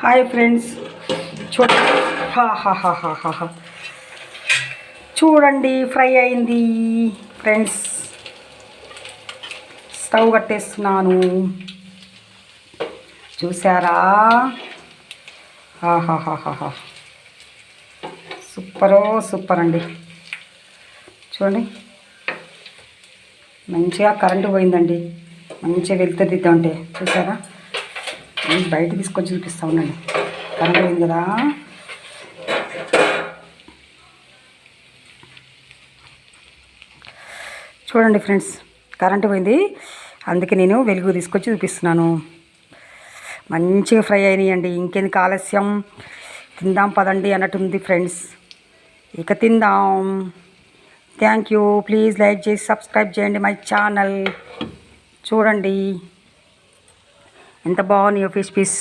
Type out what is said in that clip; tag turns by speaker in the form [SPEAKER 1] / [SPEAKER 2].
[SPEAKER 1] Hi friends, చూడండి. చూడండి, fry అయింది ఫ్రెండ్స్. స్టవ్ కట్టేస్తున్నాను, చూసారా? సూపర్ అండి. చూడండి, మంచిగా కరెంటు పోయిందండి. మంచిగా వెళ్తుంది చూసారా? బయట తీసుకొచ్చి చూపిస్తా ఉండండి. కరెంట్ పోయింది కదా. చూడండి ఫ్రెండ్స్, కరెంటు పోయింది, అందుకే నేను వెలుగు తీసుకొచ్చి చూపిస్తున్నాను. మంచిగా ఫ్రై అయినాయండి. ఇంకెందుకు ఆలస్యం, తిందాం పదండి అన్నట్టుంది ఫ్రెండ్స్. ఇక తిందాం. Thank you. ప్లీజ్ లైక్ చేసి సబ్స్క్రైబ్ చేయండి మై ఛానల్. చూడండి ఎంత బాగున్నాయో ఫిష్ పీస్.